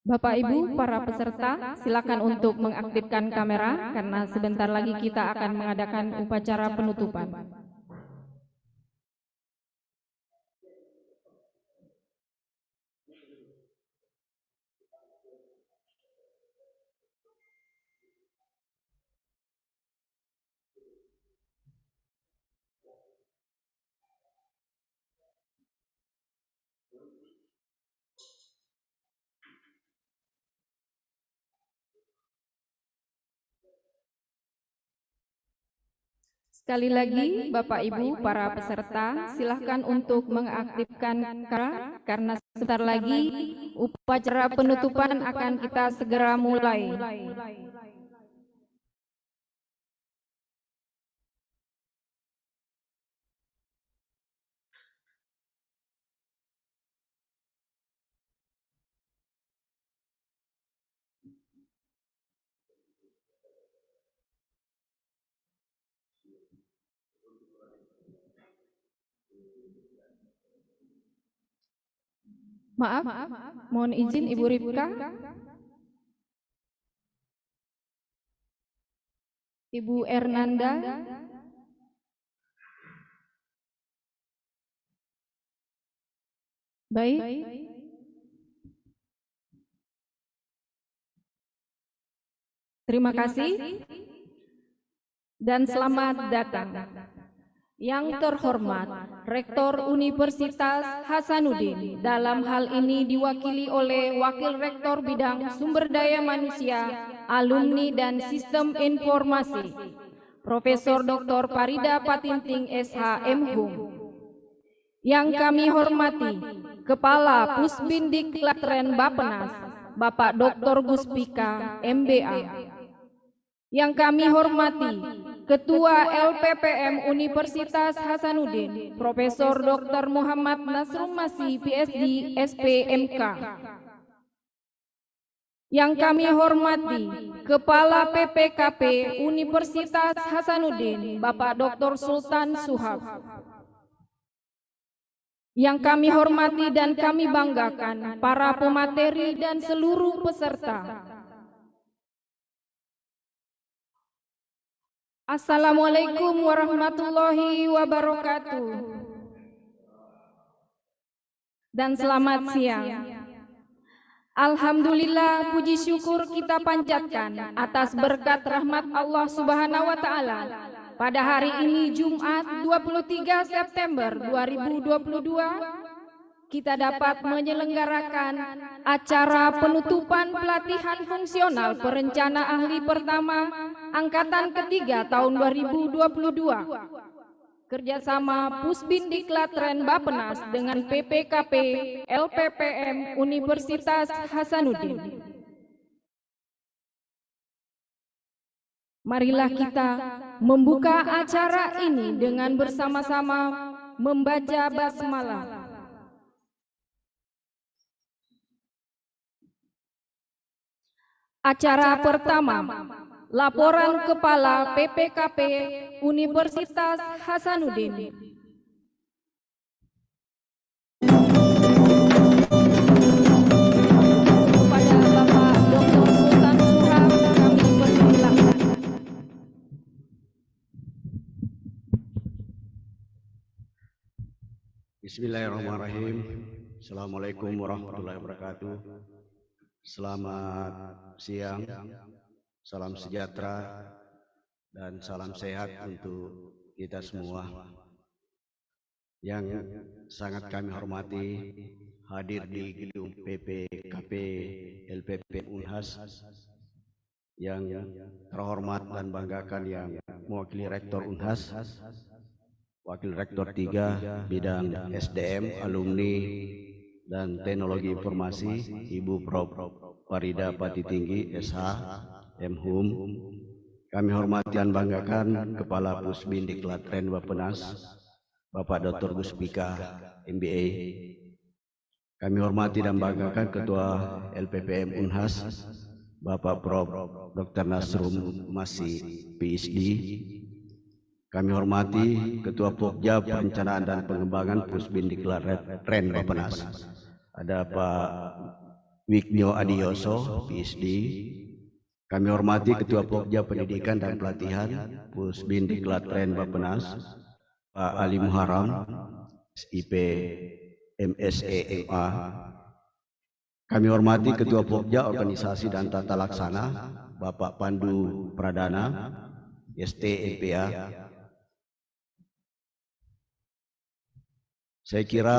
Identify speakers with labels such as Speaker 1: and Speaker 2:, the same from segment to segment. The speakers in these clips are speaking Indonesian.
Speaker 1: Bapak Ibu, para peserta, silakan untuk mengaktifkan kamera karena sebentar lagi kita akan mengadakan upacara penutupan. Sekali lagi, Bapak Ibu, para peserta, silahkan untuk mengaktifkan kamera karena sebentar lagi upacara penutupan akan kita segera mulai. Maaf, mohon izin Ibu Ripka. Ibu Ernanda. Baik. Terima kasih dan selamat datang. Yang terhormat, Rektor Universitas Hasanuddin, dalam hal ini diwakili oleh Wakil Rektor Bidang Sumber Daya Manusia, Alumni dan Sistem Informasi, Profesor Dr. Parida Patinting SH MHum. Yang kami hormati, Kepala Pusbindiklatren Bappenas, Bapak Dr. Guspika, MBA. Yang kami hormati, Ketua LPPM Universitas Hasanuddin, Profesor Dr. Muhammad Nasrum Masih, PhD, SPMK. Yang kami hormati, Kepala PPKP Universitas Hasanuddin, Bapak Dr. Sultan Suhab. Yang kami hormati dan kami banggakan, para pemateri dan seluruh peserta. Assalamualaikum warahmatullahi wabarakatuh. Dan selamat siang. Alhamdulillah, puji syukur kita panjatkan atas berkat rahmat Allah Subhanahu wa Ta'ala. Pada hari ini Jumat 23 September 2022, kita dapat menyelenggarakan acara penutupan pelatihan fungsional perencana ahli pertama Angkatan ketiga tahun 2022. Kerjasama Pusbindiklatren Bappenas dengan PPKP LPPM Universitas Hasanuddin. Marilah kita membuka acara ini dengan bersama-sama membaca basmalah. Acara pertama, laporan Kepala PPKP Universitas Hasanuddin. Kepada Bapak Dr. Sultan Suhab, kami persilahkan.
Speaker 2: Bismillahirrahmanirrahim. Assalamualaikum warahmatullahi wabarakatuh. Selamat siang, salam sejahtera dan salam sehat untuk kita semua. Yang sangat kami hormati, hadir di gedung PPKP LPPM Unhas, yang terhormat dan banggakan yang mewakili Rektor Unhas, Wakil Rektor 3 bidang SDM, alumni dan teknologi informasi, Ibu Prof. Parida Patitinggi SH MHum. Kami hormati dan banggakan Kepala Pusbindiklatren Bappenas, Bapak Dr. Guspika MBA. Kami hormati dan banggakan Ketua LPPM Unhas, Bapak Prof. Dr. Nasrum Masih PhD. Kami hormati Ketua Pokja Perencanaan dan Pengembangan Pusbindiklatren Bappenas, ada Pak Wignyo Adiyoso, PhD. Kami hormati Ketua Pokja Pendidikan dan Pelatihan Pusbin Diklatren Bappenas, Pak Ali Muharram, SIP MSE MA. Kami hormati Ketua Pokja Organisasi dan Tata Laksana, Bapak Pandu Pradana, ST MPA. Saya kira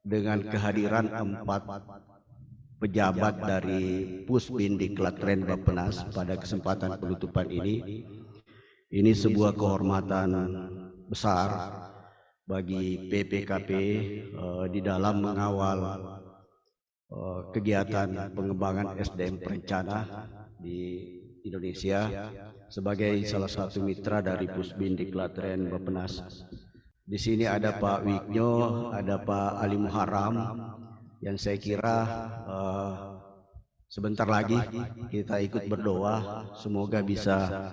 Speaker 2: dengan kehadiran 4 pejabat dari Pusbin Diklatren Bappenas pada kesempatan penutupan ini sebuah kehormatan besar bagi PPKP di dalam mengawal kegiatan pengembangan SDM perencana di Indonesia sebagai salah satu mitra dari Pusbin Diklatren Bappenas. Di sini ada Pak Wignyo, ada Pak Ali Muharram, yang saya kira sebentar lagi kita ikut berdoa semoga bisa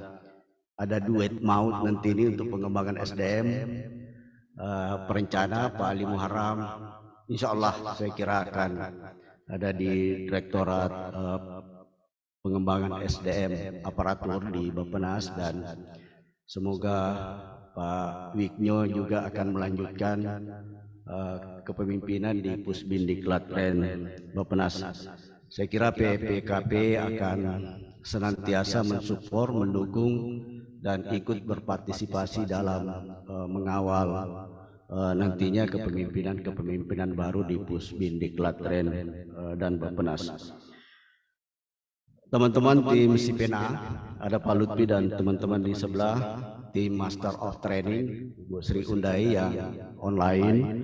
Speaker 2: ada duet maut nanti ini untuk pengembangan SDM perencana. Pak Ali Muharram insya Allah saya kira akan ada di Direktorat Pengembangan SDM Aparatur di Bappenas, dan semoga Pak Wignyo juga akan melanjutkan kepemimpinan di Pusbin Diklatren Bappenas. Saya kira PPKP akan senantiasa mensupport, mendukung, dan ikut berpartisipasi dalam mengawal nantinya kepemimpinan baru di Pusbin Diklatren dan Bappenas. Teman-teman tim Sipena, ada Pak Lutfi dan teman-teman di sebelah, tim Master of Training Bu Sri Undai yang online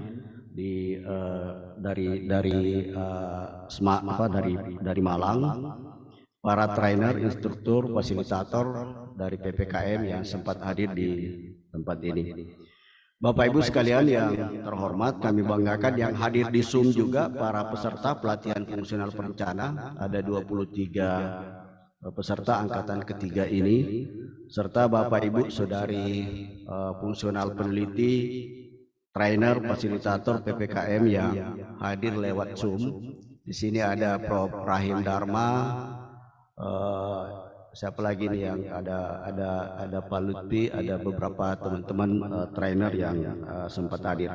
Speaker 2: dari Malang, para trainer, instruktur, fasilitator dari PPKM yang sempat hadir di tempat ini. Bapak Ibu sekalian yang terhormat, kami banggakan yang hadir di Zoom juga para peserta pelatihan fungsional perencana, ada 23 peserta angkatan ketiga ini, serta Bapak Ibu Saudari fungsional peneliti, trainer, fasilitator PPKM yang hadir lewat Zoom. Di sini ada Prof. Rahim Dharma, siapa lagi nih yang ada Pak Lutfi, ada beberapa teman-teman trainer yang sempat hadir.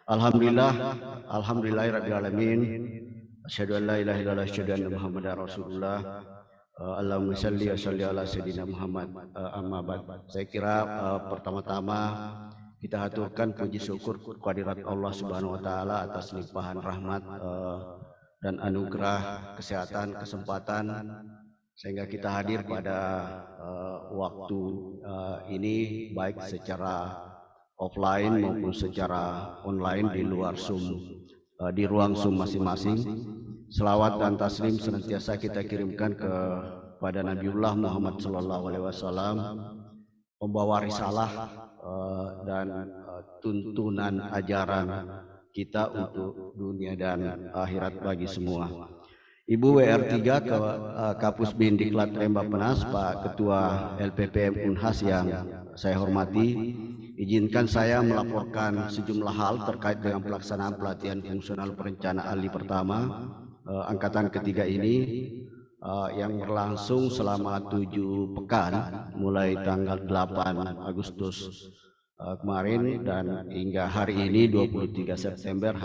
Speaker 2: Alhamdulillahirabbil alamin. Asyhadu an la ilaha illallah, asyhadu anna Muhammadar Rasulullah. Allahumma shalli wa salli ala sayyidina Muhammad. Amma ba'd. Saya kira pertama-tama kita haturkan puji syukur kehadirat Allah Subhanahu wa taala atas limpahan rahmat dan anugerah kesehatan, kesempatan sehingga kita hadir pada waktu ini baik secara offline maupun secara online di luar Zoom, di ruang Zoom masing-masing. Selawat dan taslim senantiasa kita kirimkan kepada Nabiullah Muhammad SAW, pembawa risalah dan tuntunan ajaran kita untuk dunia dan akhirat bagi semua. Ibu WR3 ke Kapusbin Diklatren Bappenas, Pak Ketua LPPM Unhas yang saya hormati, izinkan saya melaporkan sejumlah hal terkait dengan pelaksanaan pelatihan fungsional perencana ahli pertama angkatan ketiga ini yang berlangsung selama 7 pekan mulai tanggal 8 Agustus kemarin dan hingga hari ini 23 September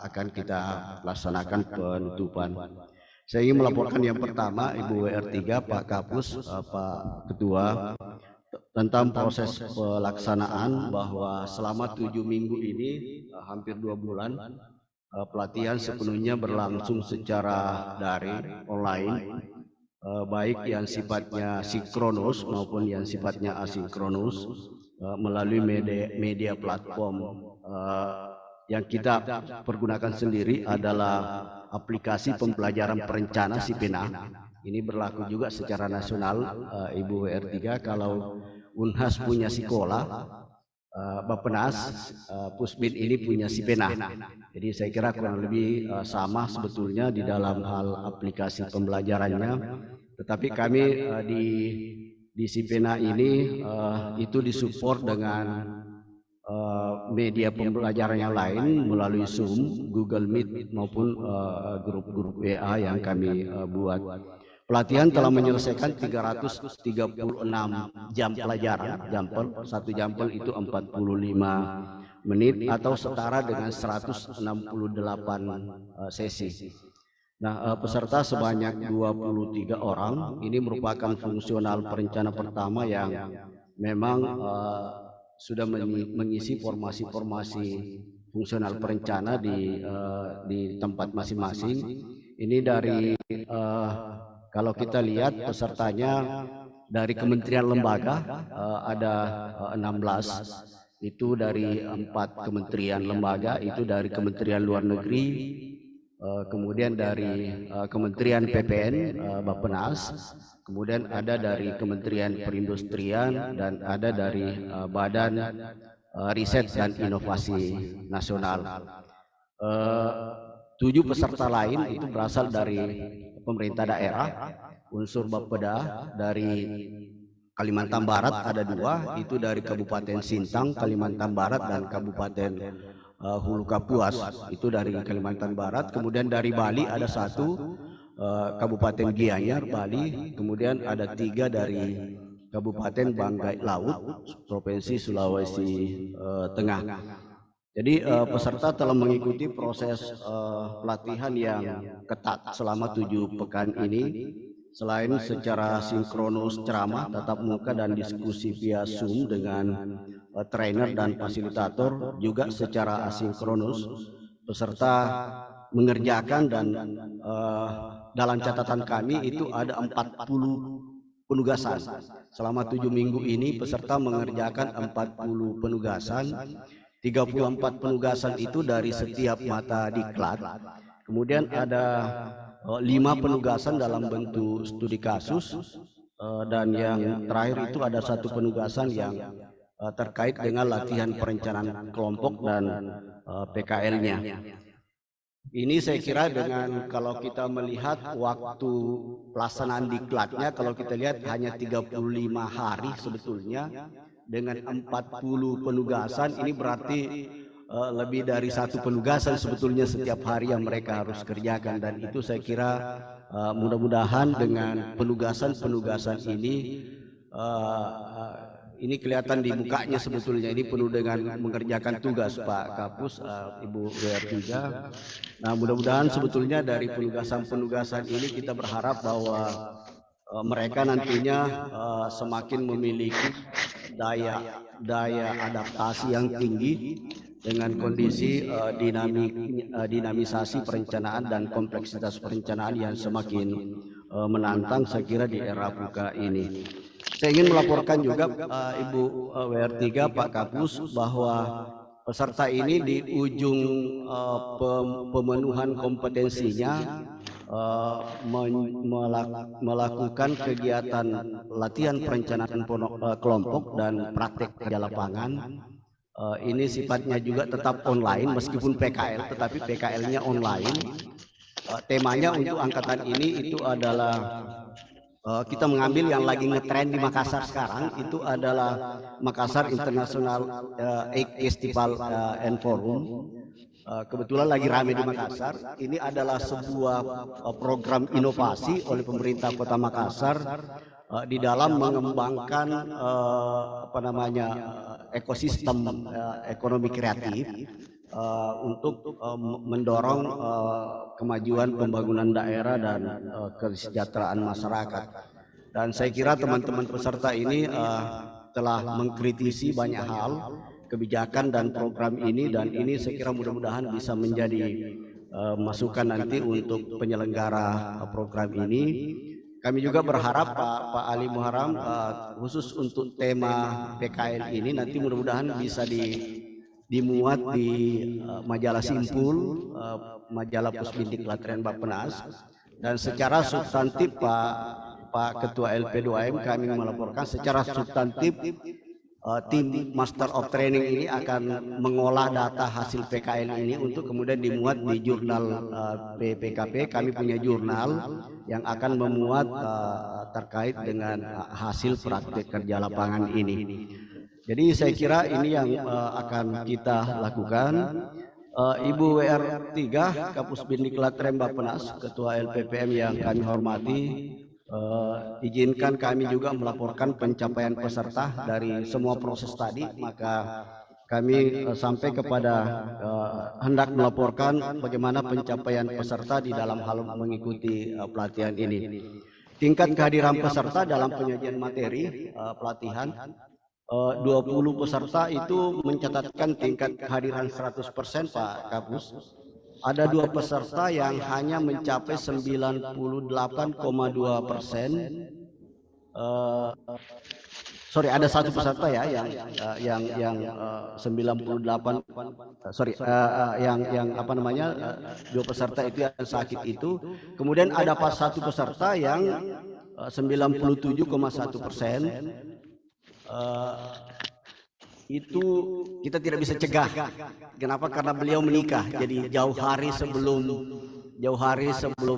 Speaker 2: akan kita laksanakan penutupan. Saya ingin melaporkan yang pertama, Ibu WR3, Pak Kapus, Pak Ketua, tentang proses pelaksanaan bahwa selama 7 minggu ini hampir 2 bulan pelatihan sepenuhnya berlangsung secara daring, online, baik yang sifatnya sinkronus maupun yang sifatnya asinkronus melalui media platform. Yang kita pergunakan sendiri adalah aplikasi pembelajaran perencana Sipena. Ini berlaku juga secara nasional, Ibu WR3. Kalau Unhas punya Sikola, Bappenas, Pusbin ini punya Sipena. Jadi saya kira kurang lebih sama sebetulnya di dalam hal aplikasi pembelajarannya. Tetapi kami di Sipena ini itu disupport dengan media pembelajaran yang lain melalui Zoom, Google Meet maupun grup-grup WA yang kami buat. Pelatihan telah menyelesaikan 336 jam pelajaran, satu jampel itu 45 menit atau setara dengan 168 sesi. Nah, peserta sebanyak 23 orang. Ini merupakan fungsional perencana pertama yang memang sudah mengisi formasi-formasi fungsional perencana di tempat masing-masing. Ini dari kalau kita lihat pesertanya dari kementerian lembaga ada 16, itu dari 4 kementerian lembaga, itu dari Kementerian Luar Negeri, kemudian dari Kementerian PPN Bappenas, kemudian ada dari Kementerian Perindustrian, dan ada dari Badan Riset dan Inovasi Nasional. 7 peserta lain itu berasal dari pemerintah daerah, unsur Bapeda dari Kalimantan Barat ada 2, itu dari Kabupaten Sintang, Kalimantan Barat, dan Kabupaten Hulu Kapuas, itu dari Kalimantan Barat. Kemudian dari Bali ada 1, Kabupaten Gianyar, Bali. Kemudian ada 3 dari Kabupaten Banggai Laut, Provinsi Sulawesi Tengah. Jadi peserta telah mengikuti proses pelatihan yang ketat selama 7 pekan ini. Selain secara sinkronus ceramah, tatap muka, dan diskusi via Zoom dengan trainer dan fasilitator, juga secara asinkronus peserta mengerjakan, dan dalam catatan kami itu ada 40 penugasan. Selama 7 minggu ini peserta mengerjakan 40 penugasan. 34 penugasan itu dari setiap mata diklat. Kemudian ada 5 penugasan dalam bentuk studi kasus, dan yang terakhir itu ada 1 penugasan yang terkait dengan latihan perencanaan kelompok dan PKL-nya. Ini saya kira dengan kalau kita melihat waktu pelaksanaan diklatnya, kalau kita lihat hanya 35 hari sebetulnya, dengan 40 penugasan, ini berarti lebih dari 1 penugasan sebetulnya setiap hari yang mereka harus kerjakan. Dan itu saya kira mudah-mudahan dengan penugasan-penugasan ini kelihatan di mukanya sebetulnya ini penuh dengan mengerjakan tugas Pak Kapus, Ibu WR3. Nah, mudah-mudahan sebetulnya dari penugasan-penugasan ini kita berharap bahwa mereka nantinya semakin memiliki daya adaptasi yang tinggi dengan kondisi dinamisasi perencanaan dan kompleksitas perencanaan yang semakin menantang saya kira di era VUCA ini. Saya ingin melaporkan juga Ibu WR3, Pak Kapus, bahwa peserta ini di ujung pemenuhan kompetensinya melakukan kegiatan latihan perencanaan kelompok dan praktek kerja lapangan. Ini sifatnya juga tetap online meskipun PKL, tetapi PKL-nya online. Temanya untuk angkatan ini itu adalah kita mengambil yang lagi ngetren di Makassar sekarang, itu adalah Makassar International Festival and Forum. Kebetulan lagi ramai di Makassar. Ini adalah sebuah program inovasi oleh pemerintah Kota Makassar di dalam mengembangkan ekosistem ekonomi kreatif untuk mendorong kemajuan pembangunan daerah dan kesejahteraan masyarakat. Dan saya kira teman-teman peserta ini telah mengkritisi banyak hal kebijakan dan program ini, dan ini saya kira mudah-mudahan bisa menjadi masukan nanti untuk penyelenggara program ini. Kami juga berharap Pak Ali Muharram khusus untuk tema PKL ini nanti mudah-mudahan bisa dimuat di majalah Simpul, majalah Pusbindik Latren Bappenas, dan secara substantif Pak Ketua LP2M kami melaporkan secara substantif tim Master of Training ini akan mengolah data hasil PKL ini untuk kemudian dimuat di jurnal PPKP. Kami punya jurnal yang akan memuat terkait dengan hasil praktek kerja lapangan ini. Jadi saya kira ini yang akan kita lakukan. Ibu WR3 Kapus Bindiklat Rem Bappenas, Ketua LPPM yang kami hormati, izinkan kami juga melaporkan pencapaian peserta dari semua proses tadi. Maka kami sampai kepada hendak melaporkan bagaimana pencapaian peserta di dalam hal mengikuti pelatihan ini. Tingkat kehadiran peserta dalam penyajian materi pelatihan, 20 peserta itu mencatatkan tingkat kehadiran 100% Pak Kapus. Ada 2 peserta yang hanya mencapai 98,2%. Sorry, ada 1 peserta ya yang 98, yang apa namanya, 2 peserta itu yang sakit itu. Kemudian ada 1 peserta yang 97,1%. Itu kita tidak bisa cegah. Kenapa? Karena beliau menikah. Jadi jauh hari sebelum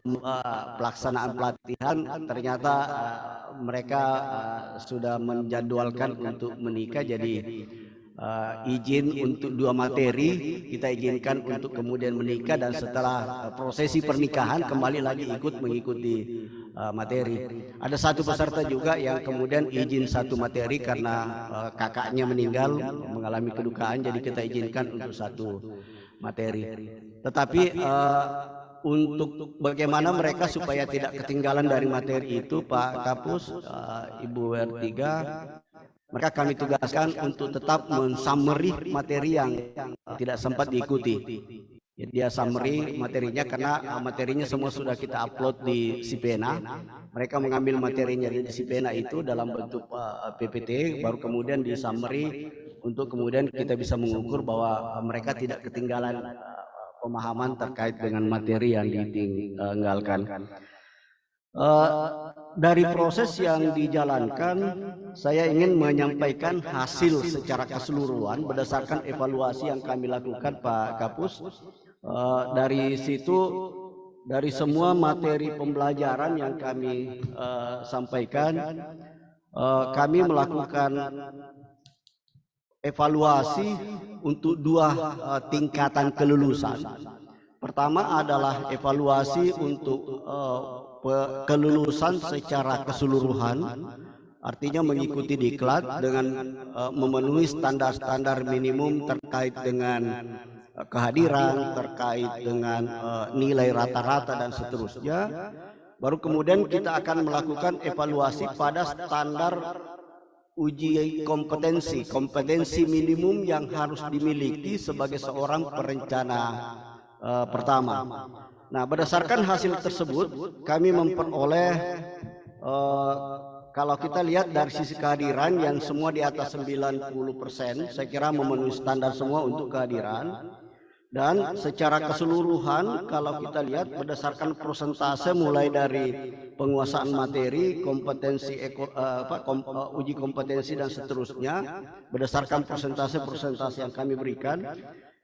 Speaker 2: pelaksanaan pelatihan ternyata mereka sudah menjadwalkan untuk menikah. Jadi izin untuk 2 materi kita izinkan untuk kemudian menikah, dan setelah prosesi pernikahan kembali lagi ikut mengikuti materi. Ada 1 peserta juga yang kemudian izin 1 materi karena kakaknya meninggal, mengalami kedukaan, jadi kita izinkan untuk 1 materi. Tetapi untuk bagaimana mereka supaya tidak ketinggalan dari materi itu Pak Kapus, Ibu WR3, maka kami tugaskan untuk tetap mensummary materi yang tidak sempat diikuti. Jadi dia summary materinya, karena materinya semua sudah kita upload di Sipena. Mereka mengambil materinya di Sipena itu dalam bentuk PPT, baru kemudian di summary untuk kemudian kita bisa mengukur bahwa mereka tidak ketinggalan pemahaman terkait dengan materi yang ditinggalkan. Dari proses yang dijalankan, saya ingin menyampaikan hasil secara keseluruhan berdasarkan evaluasi yang kami lakukan Pak Kapus. Dari situ, dari semua materi pembelajaran yang kami sampaikan, kami melakukan evaluasi untuk 2 tingkatan kelulusan. Pertama adalah evaluasi untuk kelulusan secara keseluruhan, artinya mengikuti diklat dengan memenuhi standar-standar minimum terkait dengan kehadiran, terkait dengan nilai rata-rata dan seterusnya. Baru kemudian kita akan melakukan evaluasi pada standar uji kompetensi minimum yang harus dimiliki sebagai seorang perencana pertama. Nah, berdasarkan hasil tersebut kami memperoleh, kalau kita lihat dari sisi kehadiran yang semua di atas 90%, saya kira memenuhi standar semua untuk kehadiran. Dan secara keseluruhan kalau kita lihat berdasarkan persentase mulai dari penguasaan materi, kompetensi uji kompetensi dan seterusnya, berdasarkan persentase yang kami berikan,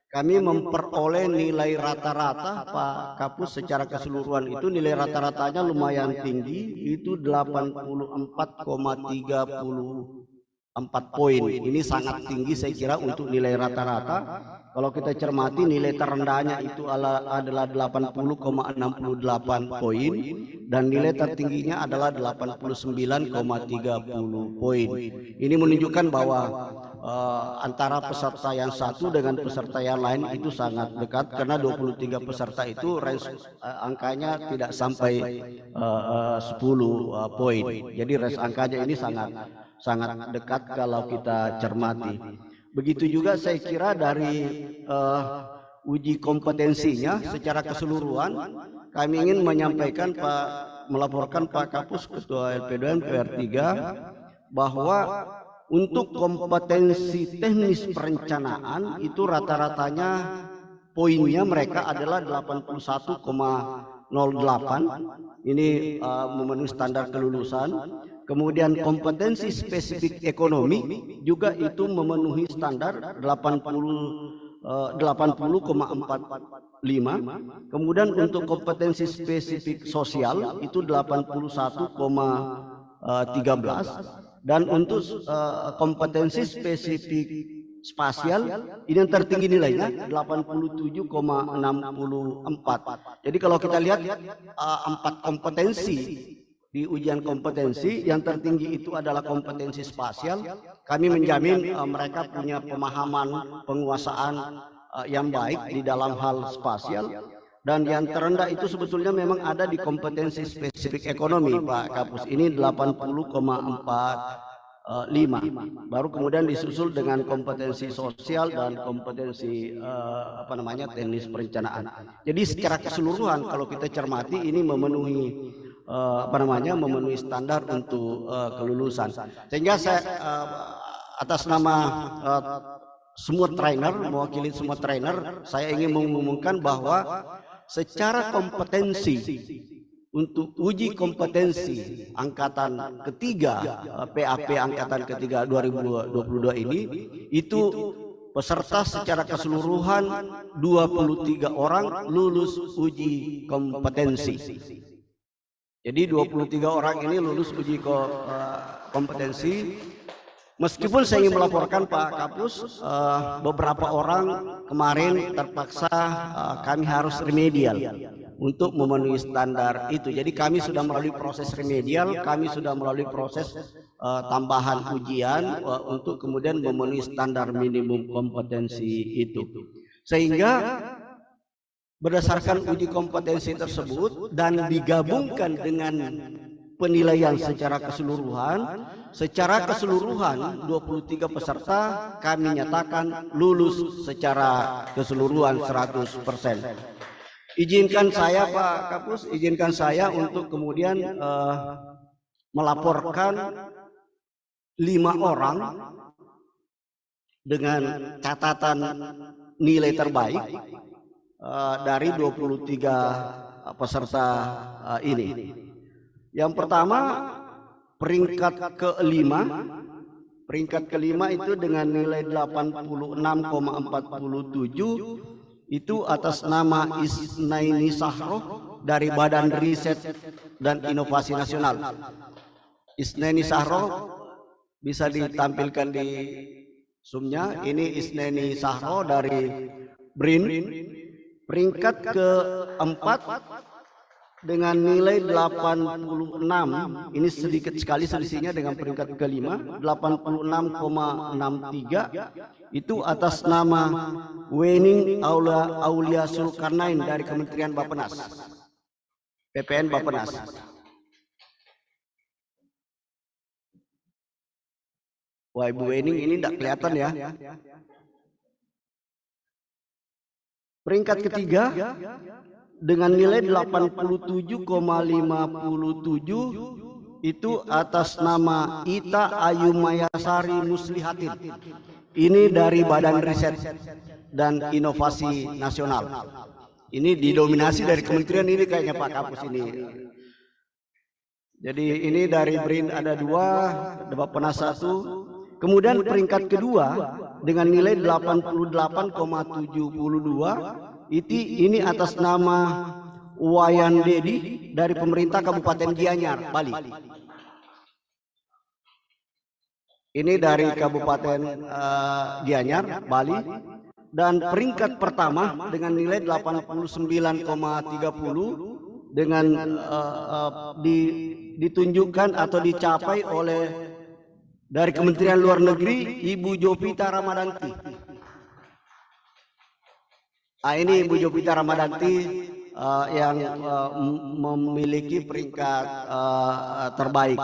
Speaker 2: kami memperoleh nilai rata-rata Pak Kapus secara keseluruhan itu nilai rata-ratanya lumayan tinggi, itu 84,34 poin. Ini sangat tinggi saya kira untuk nilai rata-rata. Kalau kita cermati nilai terendahnya itu adalah 80,68 poin dan nilai tertingginya adalah 89,30 poin. Ini menunjukkan bahwa antara peserta yang satu dengan peserta yang lain itu sangat dekat, karena 23 peserta itu range angkanya tidak sampai 10 poin. Jadi range angkanya ini sangat dekat kalau kita cermati. Begitu juga saya kira dari uji kompetensinya secara keseluruhan, kami ingin menyampaikan melaporkan Pak Kapus Ketua LP2M PR3 bahwa untuk kompetensi teknis perencanaan itu rata-ratanya poinnya mereka adalah 81,08. Ini memenuhi standar kelulusan. Kemudian kompetensi spesifik ekonomi juga itu memenuhi standar 80,45. Kemudian untuk kompetensi spesifik sosial itu 81,13. Dan untuk kompetensi spesifik spasial ini yang tertinggi nilainya 87,64. Jadi kalau kita lihat 4 kompetensi di ujian kompetensi, yang tertinggi itu adalah kompetensi spasial. Kami menjamin mereka punya pemahaman penguasaan yang baik di dalam hal spasial. Dan yang terendah itu sebetulnya memang ada di kompetensi spesifik ekonomi, Pak Kapus. Ini 80,45. Baru kemudian disusul dengan kompetensi sosial dan kompetensi teknis perencanaan. Jadi secara keseluruhan kalau kita cermati ini memenuhi memenuhi standar untuk kelulusan. Sehingga saya atas nama semua trainer, mewakili semua trainer, saya ingin mengumumkan bahwa secara kompetensi untuk uji kompetensi angkatan ketiga PAP angkatan ketiga 2022 ini, itu peserta secara keseluruhan 23 orang lulus uji kompetensi. Jadi 23 orang ini lulus uji kompetensi. Meskipun saya ingin melaporkan Pak Kapus, beberapa orang kemarin terpaksa kami harus remedial untuk memenuhi standar itu. Jadi kami sudah melalui proses remedial, kami sudah melalui proses tambahan ujian untuk kemudian memenuhi standar minimum kompetensi itu. Sehingga berdasarkan uji kompetensi tersebut dan digabungkan dengan penilaian secara keseluruhan, 23 peserta kami nyatakan lulus secara keseluruhan 100%. Izinkan saya Pak Kapus, izinkan saya untuk kemudian melaporkan 5 orang dengan catatan nilai terbaik dari 23 peserta ini. Yang pertama, peringkat kelima itu dengan nilai 86,47 itu atas nama Isnaini Sahroh dari Badan Riset dan Inovasi Nasional. Isnaini Sahroh bisa ditampilkan di zoom-nya. Ini Isnaini Sahroh dari BRIN. Peringkat keempat dengan nilai 86, ini sedikit sekali selisihnya dengan peringkat kelima, 86,63 itu atas nama Wening Aulia Zulkarnain dari Kementerian Bappenas, PPN Bappenas. Wah, Ibu Wening ini tidak kelihatan ya. Peringkat ketiga dengan nilai 87,57 itu atas nama Ita Ayu Mayasari Muslihatin. Ini dari Badan Riset dan Inovasi Nasional. Ini didominasi dari kementerian ini kayaknya Pak Kapus ini. Jadi ini dari BRIN ada 2, Bappenas 1. Kemudian peringkat kedua dengan nilai 88,72 ini atas nama Wayan Dedi dari pemerintah Kabupaten Gianyar, Bali. Ini dari Kabupaten Gianyar, Bali. Dan peringkat pertama dengan nilai 89,30 dengan ditunjukkan atau dicapai oleh dari Kementerian Luar Negeri Ibu Jovita Ramadanti. Ini Ibu Jovita Ramadanti yang memiliki peringkat terbaik.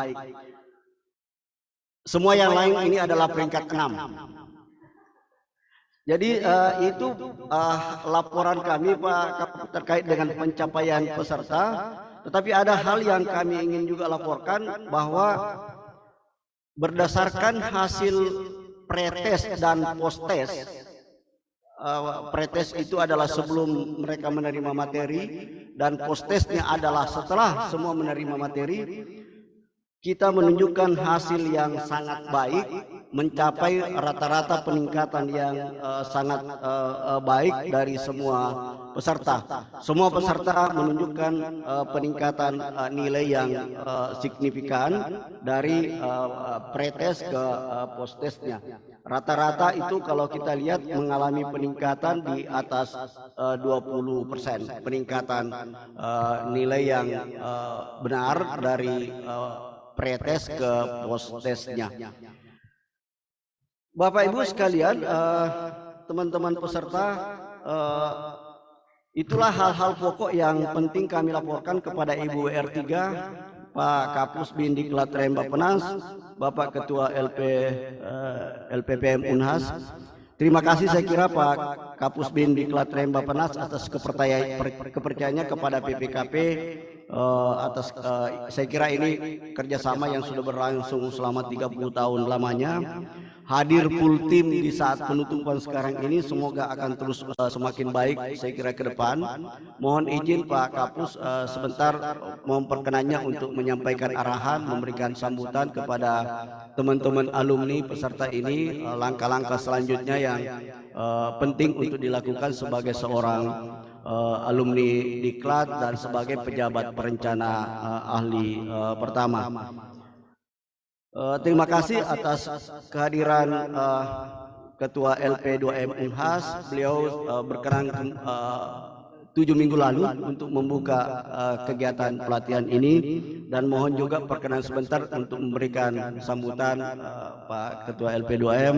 Speaker 2: Semua yang lain ini adalah peringkat 6. Jadi itu laporan kami Pak terkait dengan pencapaian peserta. Tetapi ada hal yang kami ingin juga laporkan, bahwa berdasarkan hasil pretest dan postes. Pretest itu adalah sebelum mereka menerima materi, dan postesnya adalah setelah semua menerima materi. Kita menunjukkan hasil yang sangat baik mencapai rata-rata peningkatan yang sangat baik dari semua peserta. Semua peserta menunjukkan peningkatan nilai yang signifikan dari pretest ke posttestnya. Rata-rata itu kalau kita lihat mengalami peningkatan di atas 20% peningkatan nilai yang benar dari pretest ke posttestnya. Bapak Ibu sekalian, teman-teman peserta, itulah hal-hal pokok yang penting kami laporkan kepada Ibu WR3, Pak Kapus Bindiklat Rem Bappenas, Bapak Ketua LPPM Unhas. Terima kasih saya kira Pak Kapus Bindiklat Rem Bappenas atas kepercayaannya kepada PPKP. Saya kira ini kerjasama yang sudah berlangsung selama 30 tahun lamanya. Hadir full tim di saat penutupan sekarang ini semoga akan terus semakin baik saya kira ke depan. Mohon izin Pak Kapus sebentar memperkenannya untuk menyampaikan arahan, memberikan sambutan kepada teman-teman alumni peserta ini, langkah-langkah selanjutnya yang penting untuk dilakukan sebagai seorang alumni Diklat dan sebagai pejabat perencana ahli pertama. Terima kasih atas kehadiran Ketua LP2M Unhas. Beliau berkenan 7 minggu lalu untuk membuka kegiatan pelatihan ini, dan mohon juga perkenan sebentar untuk memberikan sambutan Pak Ketua LP2M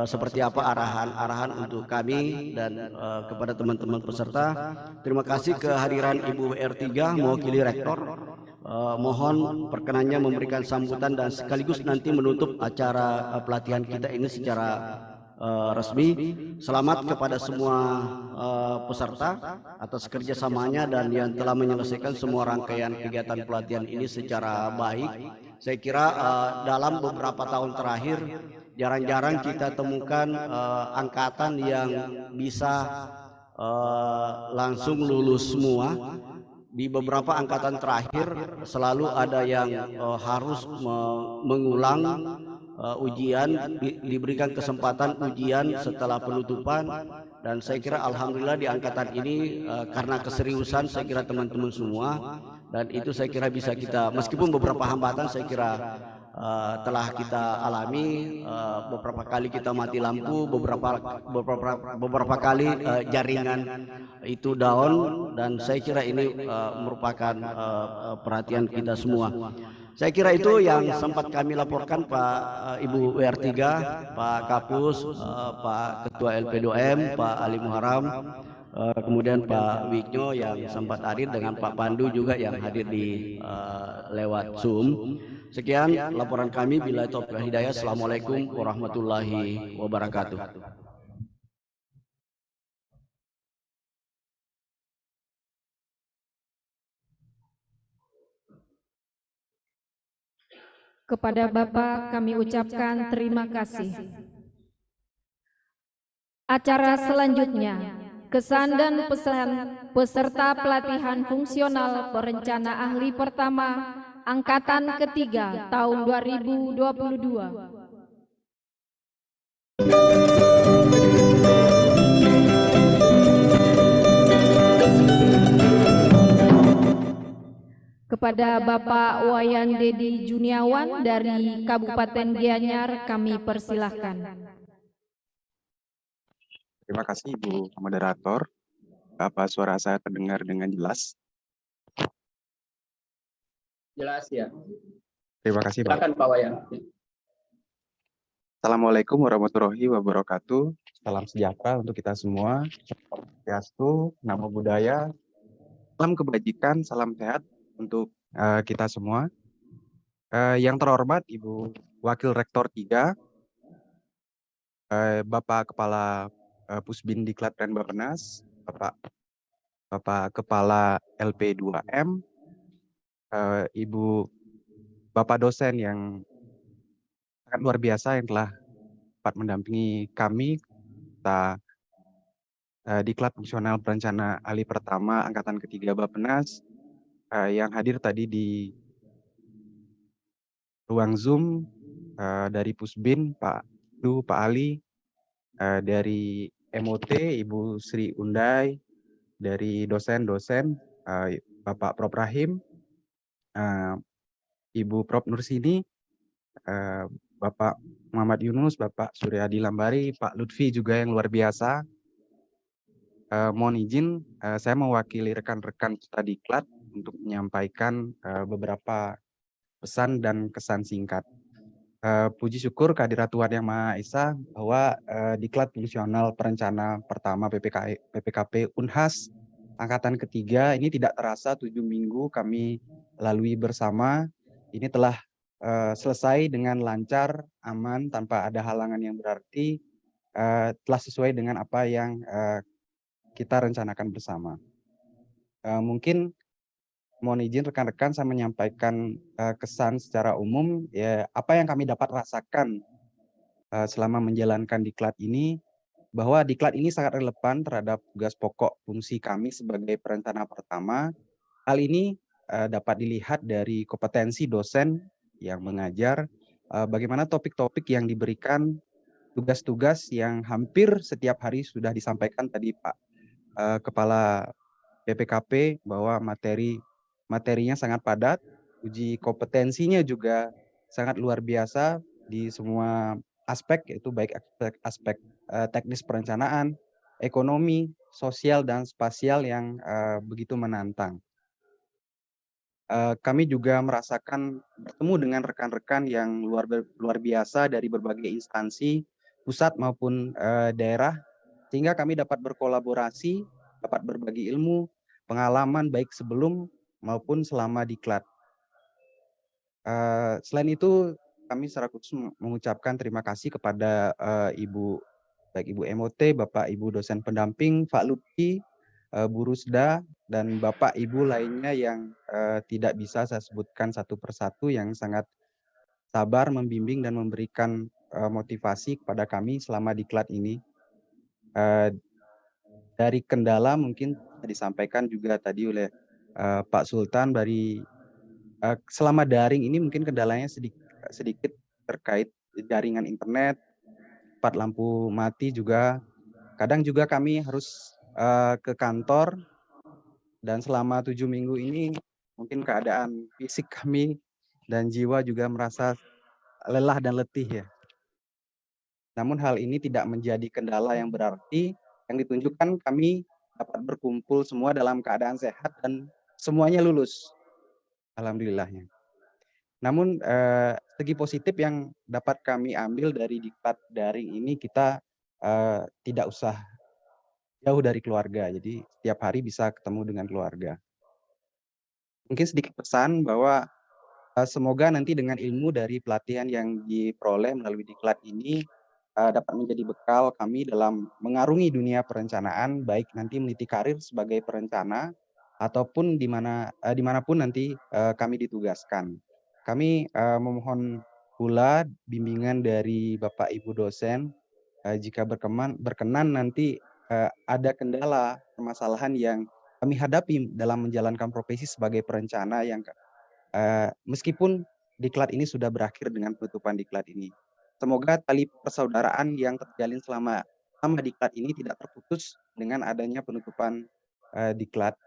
Speaker 2: seperti apa arahan untuk kami dan kepada teman-teman peserta. Terima kasih kehadiran Ibu WR3 mewakili Rektor. Mohon perkenannya memberikan sambutan dan sekaligus nanti menutup acara pelatihan kita ini secara resmi. Selamat kepada semua peserta atas kerjasamanya dan yang telah menyelesaikan semua rangkaian kegiatan pelatihan ini secara baik. Saya kira dalam beberapa tahun terakhir jarang-jarang kita temukan angkatan yang bisa langsung lulus semua. Di beberapa angkatan terakhir selalu ada yang harus mengulang ujian, diberikan kesempatan ujian setelah penutupan, dan saya kira alhamdulillah di angkatan ini karena keseriusan saya kira teman-teman semua, dan itu saya kira bisa kita, meskipun beberapa hambatan saya kira telah kita alami, beberapa kali kita mati lampu, beberapa kali jaringan itu down, dan saya kira ini merupakan perhatian kita semua. Saya kira itu yang sempat kami laporkan Pak Ibu WR3, Pak Kapus, Pak Ketua LP2M, Pak Ali Muharam, kemudian Pak Wigno yang sempat hadir dengan Pak Pandu juga yang hadir di lewat Zoom. Sekian laporan kami, bila taufiq wal hidayah. Assalamualaikum warahmatullahi wabarakatuh.
Speaker 1: Kepada Bapak kami ucapkan terima kasih. Acara selanjutnya, kesan dan pesan peserta pelatihan fungsional perencana ahli pertama Angkatan ketiga tahun 2022. Kepada Bapak Wayan Dedi Juniawan dari Kabupaten Gianyar kami persilahkan.
Speaker 3: Terima kasih Ibu Moderator. Apa suara saya terdengar dengan jelas?
Speaker 4: Jelas ya.
Speaker 3: Terima kasih Pak.
Speaker 4: Silakan Pak Wayan.
Speaker 3: Assalamualaikum warahmatullahi wabarakatuh. Salam sejahtera untuk kita semua. Swastiastu, Namo Buddhaya. Salam kebajikan, salam sehat untuk kita semua. Yang terhormat Ibu Wakil Rektor 3, Bapak Kepala Pusbin Diklat Rem Bappenas, Bapak Kepala LP2M, Ibu Bapak dosen yang sangat luar biasa yang telah dapat mendampingi kami, kita Diklat Fungsional Perencana Ahli Pertama Angkatan Ketiga Bappenas, yang hadir tadi di ruang Zoom, dari Pusbin, Pak Du, Pak Ali, dari MOT, Ibu Sri Undai, dari dosen-dosen, Bapak Prof Rahim, Ibu Prof Nursini, Bapak Muhammad Yunus, Bapak Suryadi Lambari, Pak Lutfi juga yang luar biasa. Mohon izin, saya mewakili rekan-rekan peserta diklat untuk menyampaikan beberapa pesan dan kesan singkat. Puji syukur kehadirat Tuhan Yang Maha Esa bahwa diklat fungsional perencana pertama PPKP Unhas angkatan ketiga ini tidak terasa 7 minggu kami lalui bersama. Ini telah selesai dengan lancar, aman, tanpa ada halangan yang berarti, telah sesuai dengan apa yang kita rencanakan bersama. Mungkin mohon izin rekan-rekan saya menyampaikan kesan secara umum, ya apa yang kami dapat rasakan selama menjalankan diklat ini, bahwa diklat ini sangat relevan terhadap tugas pokok fungsi kami sebagai perencana pertama. Hal ini dapat dilihat dari kompetensi dosen yang mengajar, bagaimana topik-topik yang diberikan, tugas-tugas yang hampir setiap hari sudah disampaikan tadi Pak Kepala PPKP, bahwa materinya sangat padat, uji kompetensinya juga sangat luar biasa di semua aspek, yaitu baik aspek teknis perencanaan, ekonomi, sosial, dan spasial yang begitu menantang. Kami juga merasakan bertemu dengan rekan-rekan yang luar biasa dari berbagai instansi, pusat maupun daerah, sehingga kami dapat berkolaborasi, dapat berbagi ilmu, pengalaman baik sebelum maupun selama diklat. Selain itu, kami secara khusus mengucapkan terima kasih kepada baik Ibu MOT, Bapak Ibu dosen pendamping, Pak Lutfi, Bu Rusda, dan Bapak Ibu lainnya yang tidak bisa saya sebutkan satu persatu, yang sangat sabar membimbing dan memberikan motivasi kepada kami selama diklat ini. Dari kendala mungkin disampaikan juga tadi oleh Pak Sultan, dari selama daring ini mungkin kendalanya sedikit terkait jaringan internet, cepat lampu mati juga. Kadang juga kami harus ke kantor, dan selama 7 minggu ini mungkin keadaan fisik kami dan jiwa juga merasa lelah dan letih ya. Namun hal ini tidak menjadi kendala yang berarti, yang ditunjukkan kami dapat berkumpul semua dalam keadaan sehat dan semuanya lulus, alhamdulillahnya. Namun segi positif yang dapat kami ambil dari diklat daring ini, kita tidak usah jauh dari keluarga, jadi setiap hari bisa ketemu dengan keluarga. Mungkin sedikit pesan bahwa semoga nanti dengan ilmu dari pelatihan yang diperoleh melalui diklat ini dapat menjadi bekal kami dalam mengarungi dunia perencanaan, baik nanti meniti karir sebagai perencana ataupun dimanapun nanti kami ditugaskan. Kami memohon pula bimbingan dari Bapak Ibu dosen jika berkenan nanti ada kendala, permasalahan yang kami hadapi dalam menjalankan profesi sebagai perencana, yang meskipun diklat ini sudah berakhir dengan penutupan diklat ini. Semoga tali persaudaraan yang terjalin selama diklat ini tidak terputus dengan adanya penutupan diklat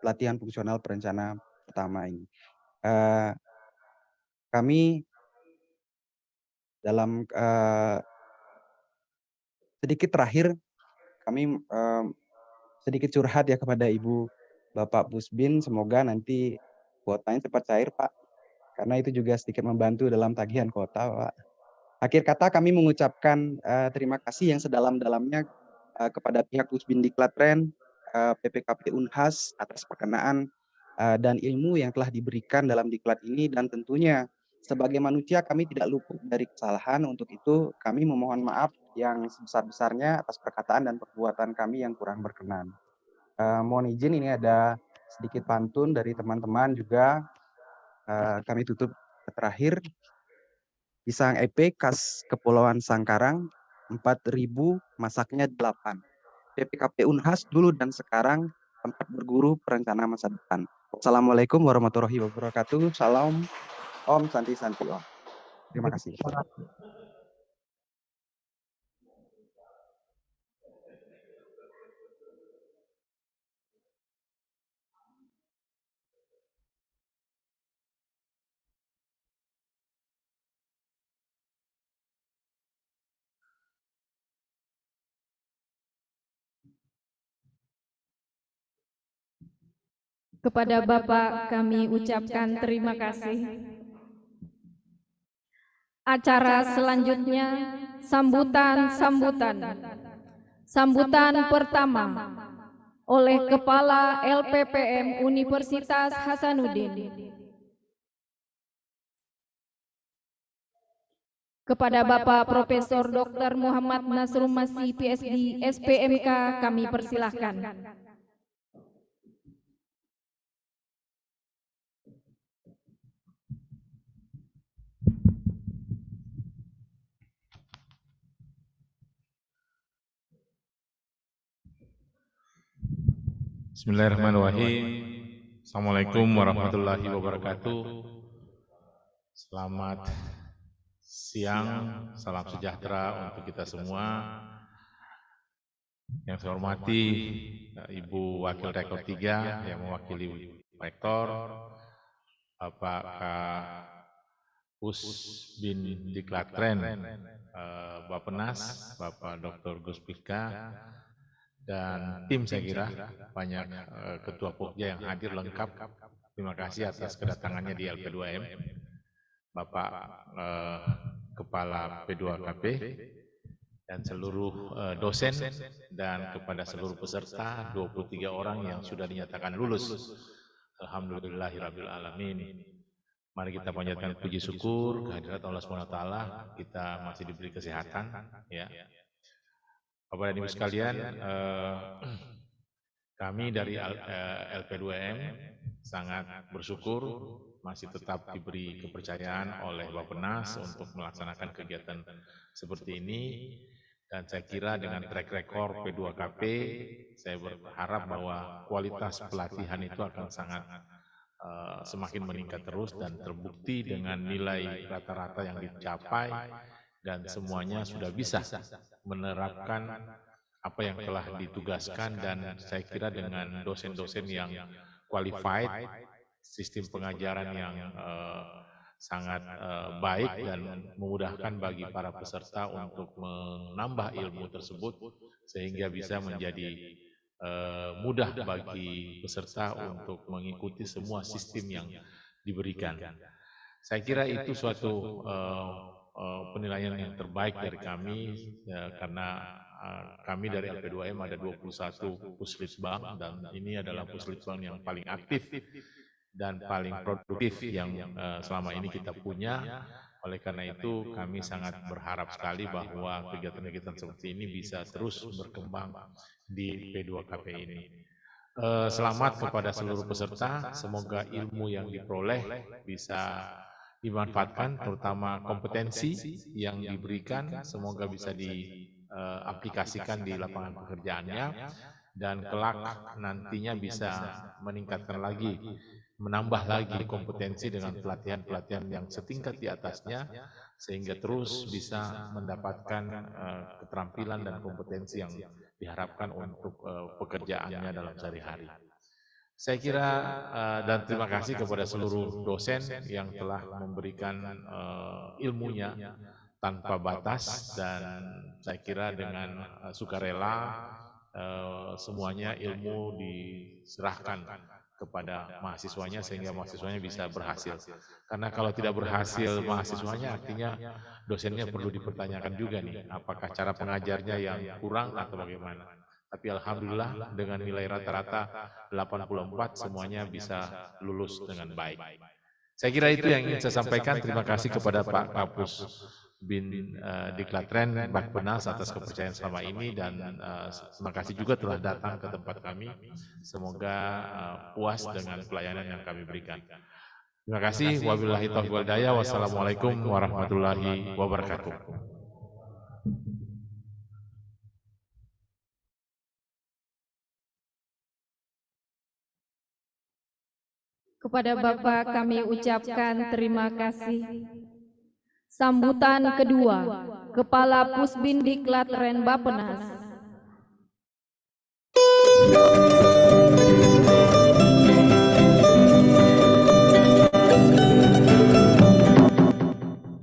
Speaker 3: pelatihan fungsional perencana pertama ini. Kami dalam sedikit terakhir, kami sedikit curhat ya kepada Ibu Bapak Pusbin, semoga nanti kuotanya cepat cair Pak, karena itu juga sedikit membantu dalam tagihan kuota Pak. Akhir kata kami mengucapkan terima kasih yang sedalam-dalamnya kepada pihak Pusbin Diklatren, PPKP Unhas atas perkenaan dan ilmu yang telah diberikan dalam diklat ini, dan tentunya sebagai manusia kami tidak luput dari kesalahan. Untuk itu kami memohon maaf yang sebesar-besarnya atas perkataan dan perbuatan kami yang kurang berkenan. Mohon izin, ini ada sedikit pantun dari teman-teman juga. Kami tutup terakhir. Pisang EP khas Kepulauan Sangkarang, 4.000 masaknya 8. PPKP Unhas dulu dan sekarang, tempat berguru perencana masa depan. Wassalamualaikum warahmatullahi wabarakatuh. Salam Om Santi Santi Om. Terima kasih.
Speaker 1: Kepada Bapak kami ucapkan terima kasih. Acara selanjutnya sambutan pertama oleh Kepala LPPM Universitas Hasanuddin. Kepada Bapak Profesor Dr. Muhammad Nasrul Masih PhD SPMK kami persilahkan.
Speaker 4: Bismillahirrahmanirrahim. Assalamualaikum warahmatullahi wabarakatuh. Selamat siang, salam sejahtera untuk kita semua. Yang saya hormati Ibu Wakil Rektor 3 yang mewakili Rektor, Bapak Kapus Bin Diklatren, Bappenas, Bapak Dr. Gus Pika, dan tim saya kira banyak ketua pokja yang hadir lengkap. Terima kasih atas kedatangannya di LP2M, Bapak Kepala P2KP dan seluruh dosen, dan kepada seluruh peserta 23 orang yang sudah dinyatakan lulus. Alhamdulillahirabbil alamin. Mari kita panjatkan puji syukur kehadirat Allah SWT. Kita masih diberi kesehatan, ya. Bapak dan Ibu sekalian, kami dari LP2M sangat bersyukur masih tetap diberi kepercayaan oleh Bappenas untuk melaksanakan kegiatan seperti ini. Dan saya kira dengan track record P2KP, saya berharap bahwa kualitas pelatihan itu akan sangat semakin meningkat terus dan terbukti dengan nilai rata-rata yang dicapai, dan semuanya sudah bisa menerapkan apa yang telah ditugaskan, dan saya kira dengan dosen-dosen yang qualified, sistem pengajaran yang sangat baik dan memudahkan bagi para peserta untuk menambah ilmu tersebut sehingga bisa menjadi mudah bagi peserta untuk mengikuti semua sistem yang diberikan. Saya kira itu suatu penilaian yang terbaik dari kami, ya, karena kami dari LP2M ada 21 puslitbang, dan ini adalah puslitbang yang paling aktif dan paling produktif yang selama ini kita punya. Oleh karena itu kami sangat berharap sekali bahwa kegiatan-kegiatan seperti ini bisa terus berkembang di P2KP ini. Selamat kepada seluruh peserta, semoga ilmu yang diperoleh bisa dimanfaatkan, terutama kompetensi yang diberikan, semoga bisa diaplikasikan di lapangan pekerjaannya, dan kelak nantinya bisa meningkatkan lagi, menambah lagi kompetensi dengan pelatihan-pelatihan yang setingkat di atasnya, sehingga terus bisa mendapatkan keterampilan dan kompetensi yang diharapkan untuk pekerjaannya dalam sehari-hari. Saya kira dan terima kasih kepada seluruh dosen yang telah memberikan ilmunya tanpa batas, dan saya kira dengan sukarela semuanya ilmu diserahkan kepada mahasiswanya sehingga mahasiswanya bisa berhasil. Karena kalau tidak berhasil mahasiswanya, artinya dosennya perlu dipertanyakan juga nih, apakah cara pengajarnya yang kurang atau bagaimana. Tapi alhamdulillah dengan nilai rata-rata 84 semuanya bisa lulus dengan baik. Saya kira itu yang ingin saya sampaikan. Terima kasih kepada Pak Kapus Bin Diklatren Bappenas atas kepercayaan selama ini, dan terima kasih juga telah datang ke tempat kami. Semoga puas dengan pelayanan yang kami berikan. Terima kasih. Wabillahi taufiq wal hidayah. Wassalamualaikum warahmatullahi wabarakatuh.
Speaker 1: Kepada Bapak kami ucapkan terima kasih. Sambutan kedua, Kepala Pusbindiklat Ren Bappenas.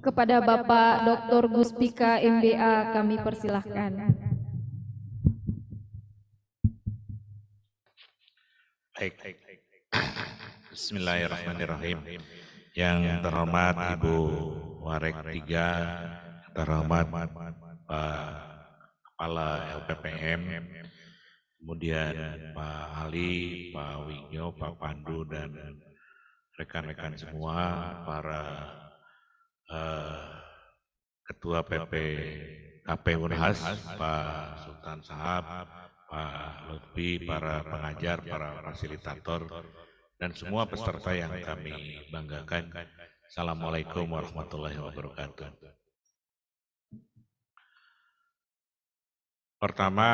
Speaker 1: Kepada Bapak Dr. Guspika MBA kami persilahkan.
Speaker 4: Baik. Bismillahirrahmanirrahim. Yang terhormat Ibu Warek 3, terhormat Pak Kepala LPPM, kemudian Pak Ali, Pak Wigyo, Pak Pandu, dan rekan-rekan semua, para Ketua PPKP Unhas, Pak Sultan Sahab, Pak Lutfi, para pengajar, para fasilitator, dan semua peserta yang kami banggakan. Assalamualaikum warahmatullahi wabarakatuh. Pertama,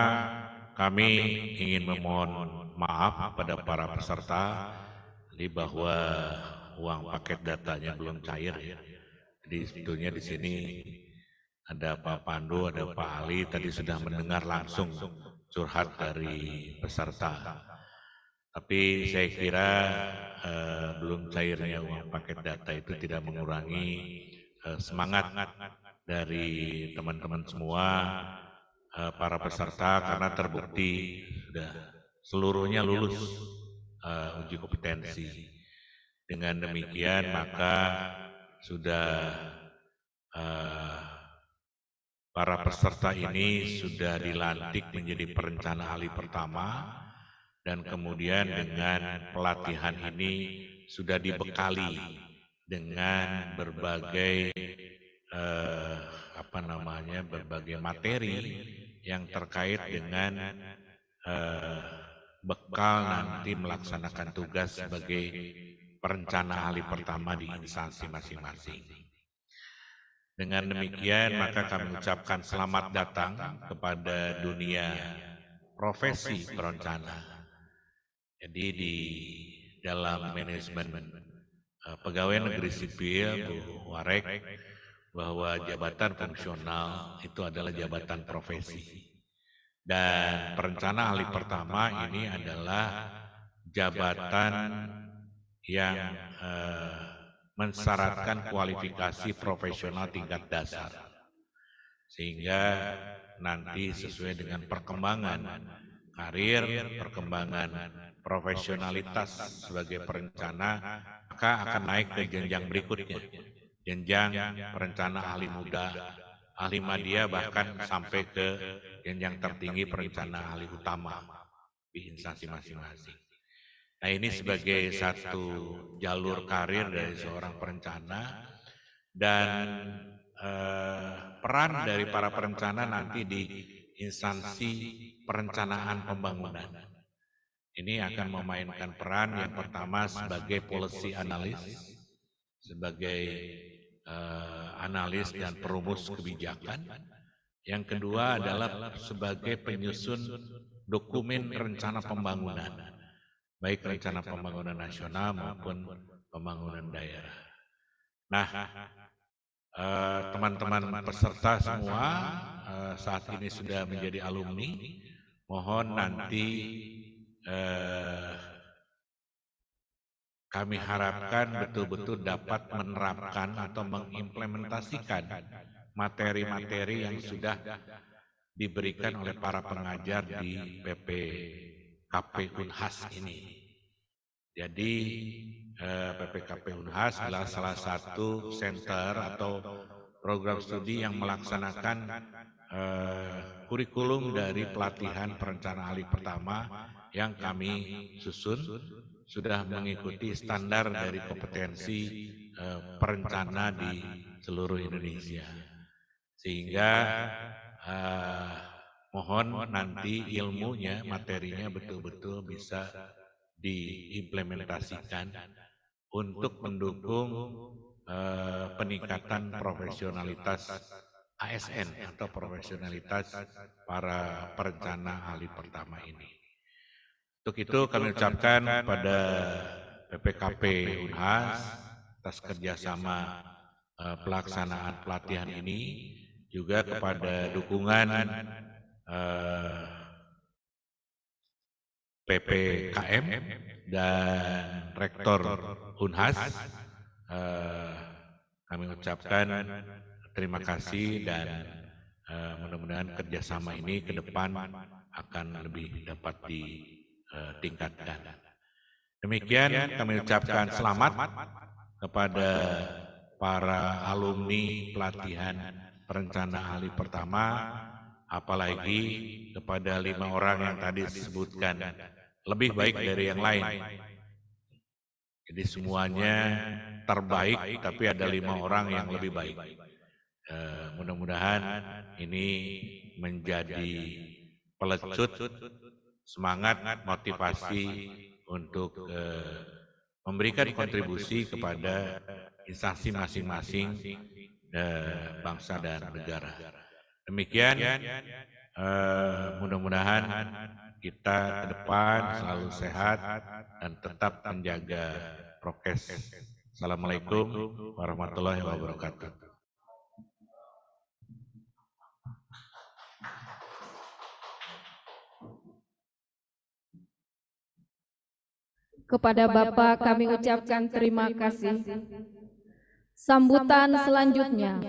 Speaker 4: kami ingin memohon maaf pada para peserta bahwa uang paket datanya belum cair. Jadi sebetulnya di sini ada Pak Pandu, ada Pak Ali, tadi sudah mendengar langsung curhat dari peserta. Tapi saya kira belum cairnya uang paket data itu tidak mengurangi semangat dari teman-teman semua, para peserta, karena terbukti sudah seluruhnya lulus uji kompetensi. Dengan demikian maka sudah para peserta ini sudah dilantik menjadi perencana ahli pertama, dan kemudian dengan pelatihan ini sudah dibekali dengan berbagai berbagai materi yang terkait dengan bekal nanti melaksanakan tugas sebagai perencana ahli pertama di instansi masing-masing. Dengan demikian maka kami ucapkan selamat datang kepada dunia profesi perencana. Jadi di dalam manajemen pegawai negeri sipil, Bu Warek, bahwa jabatan fungsional itu adalah jabatan profesi. Dan perencana ahli pertama ini adalah jabatan yang mensyaratkan kualifikasi profesional tingkat dasar. Sehingga nanti sesuai dengan perkembangan karir, perkembangan profesionalitas sebagai perencana, maka akan naik ke jenjang berikutnya. Jenjang perencana ahli muda, ahli madya, bahkan sampai ke jenjang tertinggi perencana ahli utama di instansi masing-masing. Nah, ini sebagai satu jalur karir dari seorang perencana, dan peran dari para perencana nanti di instansi perencanaan pembangunan. Ini akan memainkan peran yang pertama sebagai policy analyst, sebagai analis dan perumus kebijakan. Yang kedua adalah sebagai penyusun dokumen rencana pembangunan, baik rencana pembangunan nasional maupun pembangunan daerah. Nah, teman-teman peserta semua saat ini sudah menjadi alumni, mohon nanti kami harapkan betul-betul dapat menerapkan atau mengimplementasikan materi-materi yang sudah diberikan oleh para pengajar di PPKP Unhas ini. Jadi PPKP Unhas adalah salah satu center atau program studi yang melaksanakan kurikulum dari pelatihan perencana ahli pertama yang kami susun, sudah mengikuti standar dari kompetensi perencana di seluruh Indonesia. Sehingga mohon nanti ilmunya, materinya betul-betul bisa diimplementasikan untuk mendukung peningkatan profesionalitas ASN atau profesionalitas para perencana ahli pertama ini. Untuk itu kami ucapkan pada PPKP Unhas atas kerjasama pelaksanaan pelatihan ini, juga kepada dukungan PPKM dan Rektor Unhas. Kami ucapkan terima kasih dan mudah-mudahan kerjasama ini ke depan akan lebih dapat ditingkatkan. Demikian kami ucapkan selamat kepada para alumni pelatihan perencana ahli pertama, apalagi kepada 5 orang yang tadi disebutkan lebih baik dari yang lain. Jadi semuanya terbaik, tapi ada 5 orang yang lebih baik. Mudah-mudahan ini menjadi pelecut semangat, motivasi untuk memberikan kontribusi kepada instansi masing-masing bangsa dan negara. Demikian, mudah-mudahan kita ke depan selalu sehat dan tetap menjaga prokes. Assalamualaikum warahmatullahi wabarakatuh.
Speaker 1: Kepada Bapak kami ucapkan terima kasih. Sambutan selanjutnya,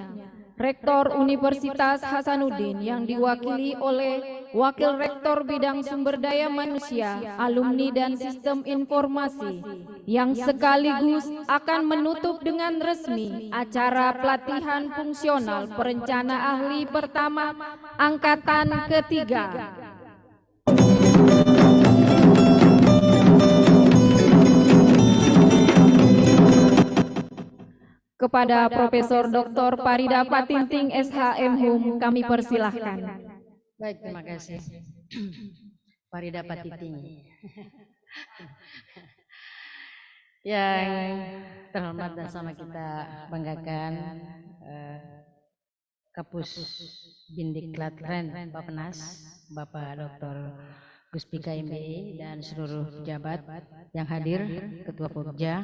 Speaker 1: Rektor Universitas Hasanuddin yang diwakili oleh Wakil Rektor Bidang Sumber Daya Manusia, Alumni dan Sistem Informasi, yang sekaligus akan menutup dengan resmi acara pelatihan fungsional perencana ahli pertama Angkatan ketiga. Kepada Profesor Dr. Parida Patinting SHM Hum kami persilahkan.
Speaker 5: Baik, terima kasih. Parida Patinting. Yang terhormat dan sama kita banggakan Kapus Bindiklat Keren Bappenas, Bapak Dr. Guspika MBE dan seluruh pejabat yang hadir, Ketua Pokja.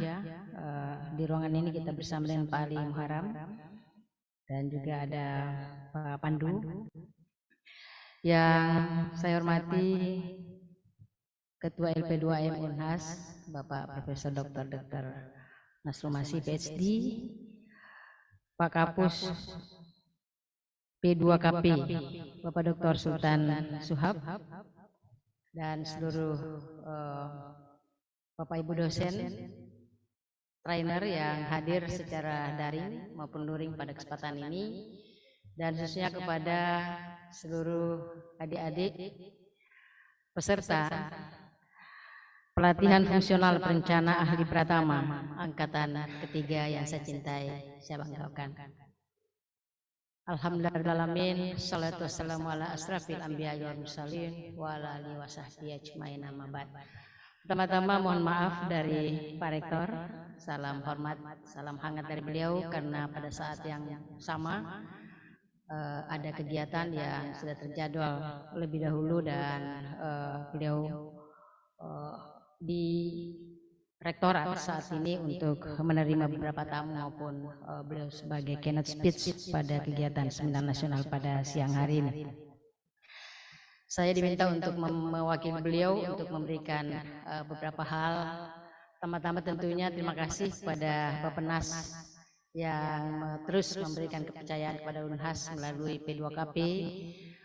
Speaker 5: Di ruangan ini kita bersama dengan Pak Ali Muharam dan juga ada Pak Pandu. Yang saya hormati Ketua LP2M Unhas, Bapak Profesor Dr. Nasrul Masih PhD, Pak Kapus P2KP, Bapak Dr. Sultan Suhab, dan seluruh Bapak Ibu dosen, trainer yang hadir secara daring maupun luring pada kesempatan ini, dan khususnya kepada seluruh adik-adik peserta pelatihan fungsional perencana ahli pratama angkatan ketiga yang saya cintai, saya banggakan. Alhamdulillahirrahmanirrahim, salatu wassalamu ala asrafil anbiya wal mursalin wa ala alihi wa sahbihi ajmain, amma ba'd. Pertama-tama mohon maaf dari Pak Rektor, salam hormat, salam hangat dari beliau karena pada saat yang sama ada kegiatan yang sudah terjadwal lebih dahulu dan beliau di Rektorat saat ini untuk menerima beberapa tamu maupun beliau sebagai keynote speech pada kegiatan seminar nasional pada siang hari ini. Saya diminta untuk mewakili beliau untuk memberikan beberapa hal. Pertama-tama tentunya terima kasih kepada Bappenas yang terus memberikan kepercayaan kepada Unhas melalui P2KP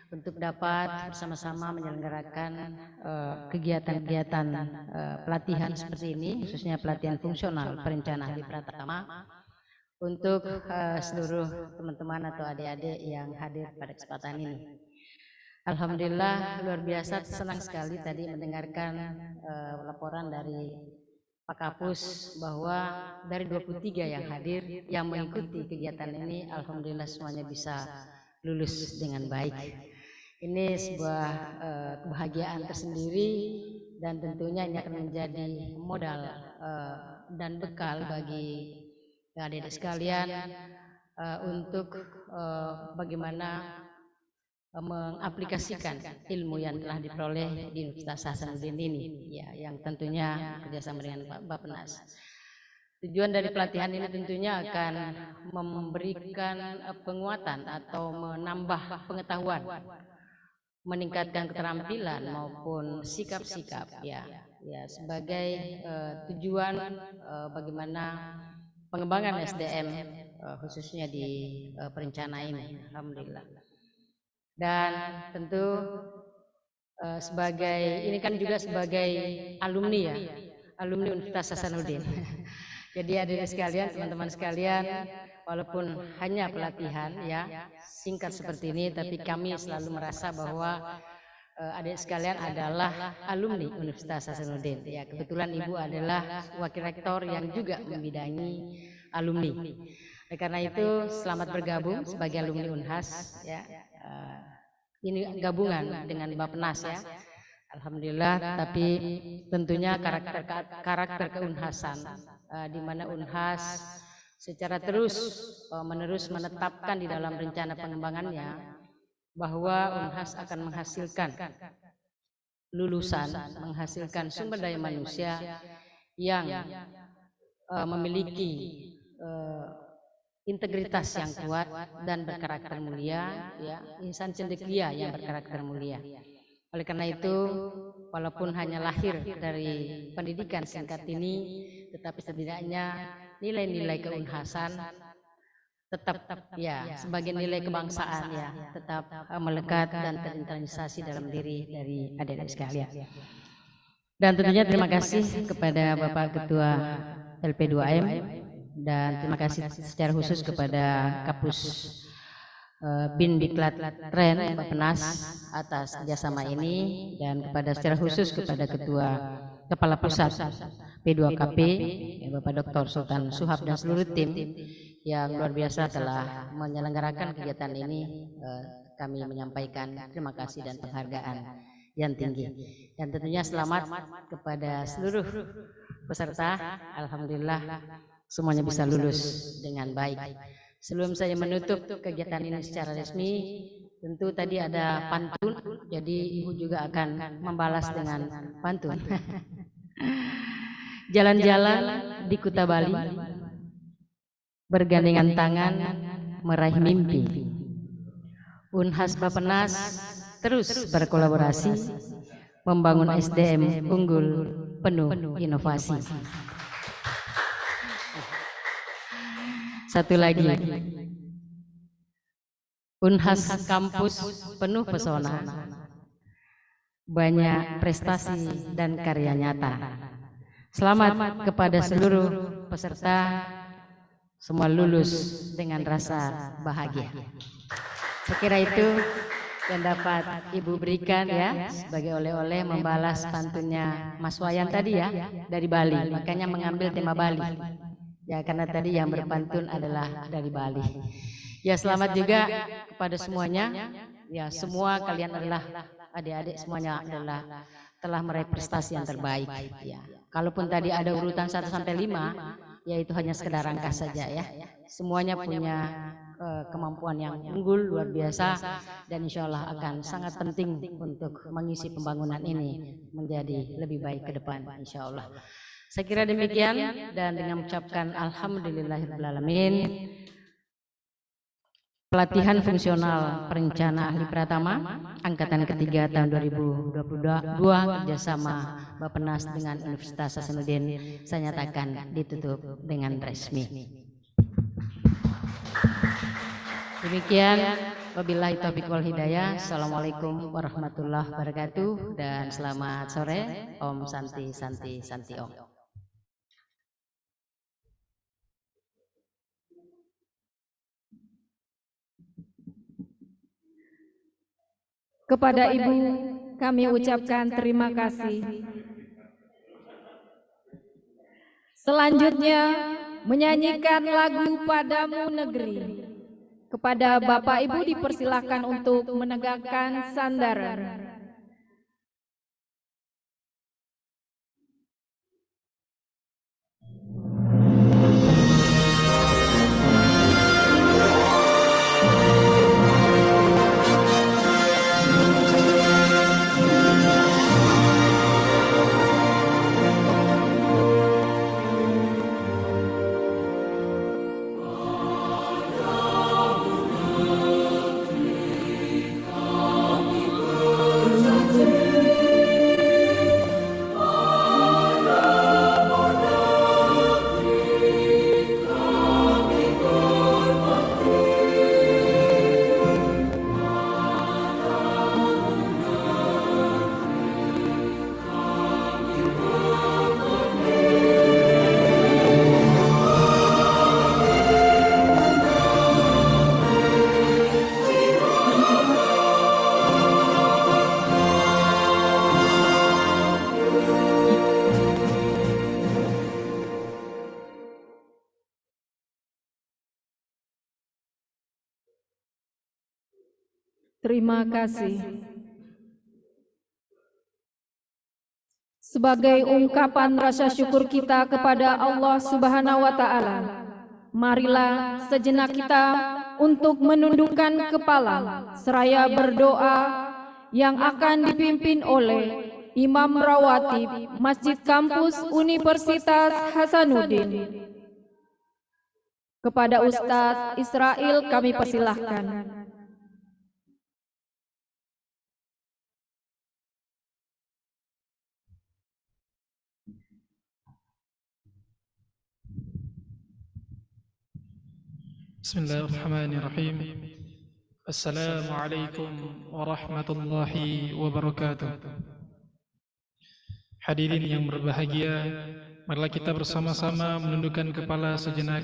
Speaker 5: untuk dapat bersama-sama menyelenggarakan kegiatan-kegiatan pelatihan seperti ini, khususnya pelatihan fungsional perencanaan ahli pratama untuk seluruh teman-teman atau adik-adik yang hadir pada kesempatan ini. Alhamdulillah, luar biasa, senang sekali tadi mendengarkan laporan dari Pak Kapus bahwa dari 23 yang hadir yang mengikuti kegiatan ini, alhamdulillah semuanya bisa lulus dengan baik. Ini sebuah kebahagiaan tersendiri dan tentunya ini akan menjadi modal dan bekal bagi adik-adik sekalian untuk bagaimana mengaplikasikan ilmu yang telah diperoleh di Universitas Hasanuddin ini, ya, yang tentunya kerjasama dengan Bappenas. Tujuan dari pelatihan ini tentunya akan memberikan penguatan atau menambah pengetahuan, meningkatkan keterampilan maupun sikap-sikap ya sebagai tujuan bagaimana pengembangan SDM khususnya di perencana ini, alhamdulillah. Dan tentu sebagai ini kan juga sebagai alumni ya, alumni Universitas Hasanuddin. Jadi hadirin sekalian, teman-teman sekalian, walaupun hanya pelatihan ya singkat seperti ini, tapi kami selalu merasa bahwa adik sekalian adalah alumni Universitas Hasanuddin. Ya, kebetulan Ibu adalah wakil rektor yang juga membidangi alumni. Karena itu selamat bergabung sebagai alumni Unhas ya. Ini gabungan dengan Bappenas ya. Alhamdulillah, tapi tentunya karakter keunhasan di mana Unhas secara terus-menerus menetapkan di dalam rencana pengembangannya bahwa Unhas akan menghasilkan lulusan, menghasilkan sumber daya manusia yang memiliki integritas yang kuat dan berkarakter mulia, ya, insan cendekia yang berkarakter mulia. Oleh karena itu, walaupun hanya lahir dari pendidikan singkat ini, tetapi setidaknya nilai-nilai keunhasan tetap ya sebagai nilai kebangsaan ya tetap melekat dan terinternalisasi dalam diri dari adik-adik sekalian. Dan tentunya terima kasih kepada Bapak Ketua LP2M dan terima kasih secara khusus kepada Kapus Bin Diklat Tren Bappenas atas kerjasama ini dan kepada secara khusus kepada Kepala Pusat P2KP Bapak Dr. Sultan Suhab dan seluruh tim yang luar biasa telah menyelenggarakan kegiatan ini. Kami menyampaikan terima kasih dan penghargaan yang tinggi dan tentunya selamat kepada seluruh peserta. Alhamdulillah semuanya bisa lulus dengan baik. Sebelum saya menutup kegiatan ini secara resmi, tentu tadi ada pantun, jadi Ibu juga akan membalas dengan pantun. Jalan-jalan di Kuta Bali, bergandengan tangan meraih mimpi. Unhas Bappenas terus berkolaborasi membangun SDM unggul penuh inovasi. Satu lagi, Unhas kampus penuh pesona, banyak prestasi dan karya nyata. Selamat kepada seluruh peserta, semua lulus dengan rasa bahagia. Sekira itu yang dapat Ibu berikan ya sebagai oleh-oleh membalas pantunnya Mas Wayan tadi ya dari Bali, makanya mengambil tema Bali. Ya karena tadi yang berpantun adalah dari Bali. Ya selamat juga kepada semuanya. Ya semua kalian adalah adik-adik semuanya adalah telah meraih prestasi yang terbaik. Ya kalaupun tadi ada urutan 1 sampai 5, ya itu hanya sekedar angka saja ya. Semuanya punya kemampuan yang unggul luar biasa dan insya Allah akan sangat penting untuk mengisi pembangunan ini menjadi lebih baik ke depan insya Allah. Saya kira demikian dan dengan mengucapkan alhamdulillahirrahmanirrahim, pelatihan fungsional perencana ahli pratama angkatan ketiga tahun 2022 kerjasama Bappenas dengan Universitas Hasanuddin saya nyatakan ditutup dengan resmi. Demikian, wabillahi taufiq wal hidayah. Assalamualaikum warahmatullahi wabarakatuh dan selamat sore. Om Santi Santi Santi Om.
Speaker 1: Kepada Ibu kami ucapkan terima kasih. Selanjutnya menyanyikan lagu Padamu Negeri. Kepada Bapak Ibu dipersilakan untuk menegakkan sandaran. Terima kasih. Sebagai ungkapan rasa syukur kita kepada Allah Subhanahu wa Ta'ala, marilah sejenak kita untuk menundukkan kepala seraya berdoa yang akan dipimpin oleh Imam Rawatib Masjid Kampus Universitas Hasanuddin. Kepada Ustadz Israel kami persilahkan.
Speaker 6: Bismillahirrahmanirrahim. Assalamualaikum warahmatullahi wabarakatuh. Hadirin yang berbahagia, marilah kita bersama-sama menundukkan kepala sejenak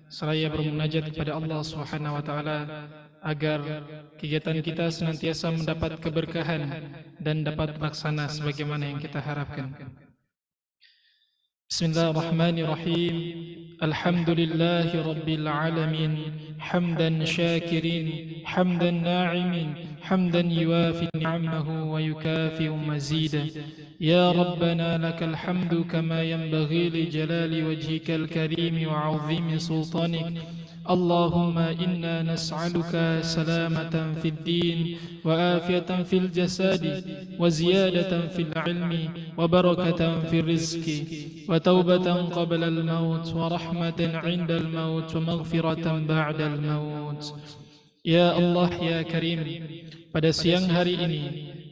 Speaker 6: seraya bermunajat kepada Allah Subhanahu wa taala agar kegiatan kita senantiasa mendapat keberkahan dan dapat terlaksana sebagaimana yang kita harapkan. Bismillahirrahmanirrahim. Alhamdulillahi rabbil alamin. Hamdan syakirin, hamdan na'imin, hamdan yuwafi ni'amahu wa yukafi'u mazida. Ya Rabbana lakal hamdu kama yanbaghi li jalali wajhikal karim wa 'azimi sultanik. Allahumma inna nas'aluka salamatan fid din wa afiyatan fil jasadi wa ziyadatan fil ilmi wa barakatan fil rizki wa taubatan qabla al maut wa rahmatan 'inda al maut wa maghfiratan ba'da al maut. Ya Allah ya Karim, pada siang hari ini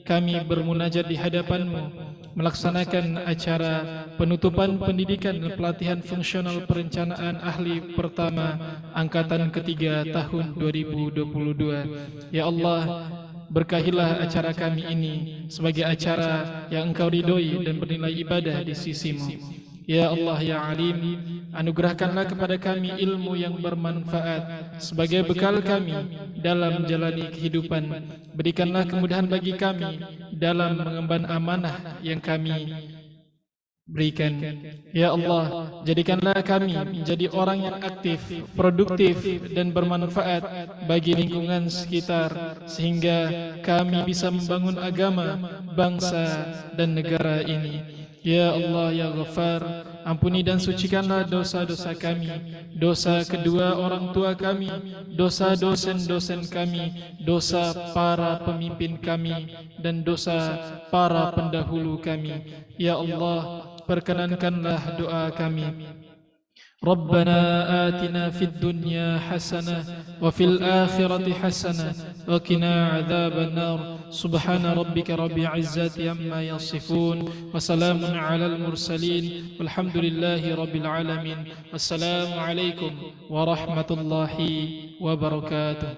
Speaker 6: kami bermunajat di hadapan-Mu melaksanakan acara penutupan pendidikan dan pelatihan fungsional perencanaan ahli pertama angkatan ketiga tahun 2022. Ya Allah, berkahilah acara kami ini sebagai acara yang Engkau ridhoi dan bernilai ibadah di sisi-Mu. Ya Allah ya Alim, anugerahkanlah kepada kami ilmu yang bermanfaat sebagai bekal kami dalam menjalani kehidupan. Berikanlah kemudahan bagi kami dalam mengemban amanah yang kami berikan. Ya Allah, jadikanlah kami menjadi orang yang aktif, produktif dan bermanfaat bagi lingkungan sekitar sehingga kami bisa membangun agama, bangsa dan negara ini. Ya Allah ya Ghaffar, ampuni dan sucikanlah dosa-dosa kami, dosa kedua orang tua kami, dosa dosen-dosen kami, dosa para pemimpin kami, dan dosa para pendahulu kami. Ya Allah, perkenankanlah doa kami. ربنا آتنا في الدنيا حسنة وفي الآخرة حسنة وقنا عذاب النار سبحان ربك رب العزة عما يصفون وسلام على المرسلين والحمد لله رب العالمين. السلام عليكم ورحمة الله وبركاته.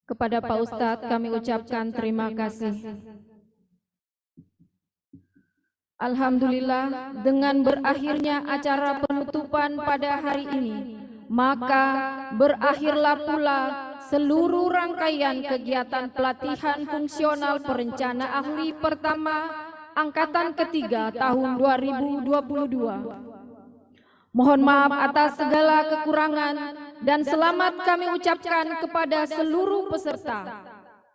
Speaker 1: Kepada Pak Ustadz kami ucapkan terima kasih. Alhamdulillah, dengan berakhirnya acara penutupan pada hari ini, maka berakhirlah pula seluruh rangkaian kegiatan pelatihan fungsional perencana ahli pertama angkatan ketiga tahun 2022. Mohon maaf atas segala kekurangan dan selamat kami ucapkan kepada seluruh peserta.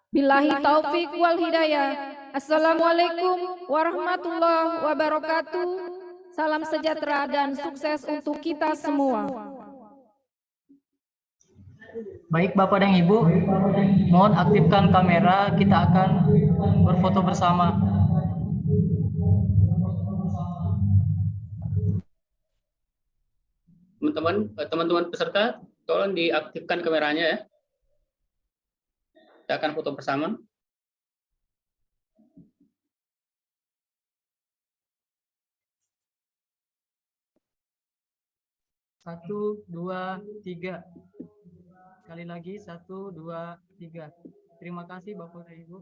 Speaker 1: Billahi taufik wal hidayah. Assalamualaikum warahmatullahi wabarakatuh. Salam sejahtera dan sukses untuk kita semua.
Speaker 7: Baik Bapak dan Ibu, mohon aktifkan kamera, kita akan berfoto bersama.
Speaker 8: Teman-teman peserta, tolong diaktifkan kameranya ya. Kita akan foto bersama.
Speaker 7: Satu, dua, tiga. Sekali lagi, 1, 2, 3. Terima kasih Bapak dan Ibu.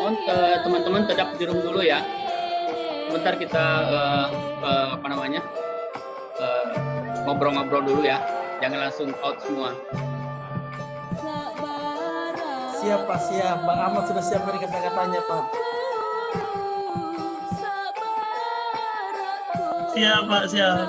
Speaker 8: mohon teman-teman tetap di room dulu ya. Sebentar kita ngobrol-ngobrol dulu ya. Jangan langsung out semua.
Speaker 9: Siap Pak, siap. Bang Ahmad sudah siap dari kata-katanya Pak. Siap Pak, siap.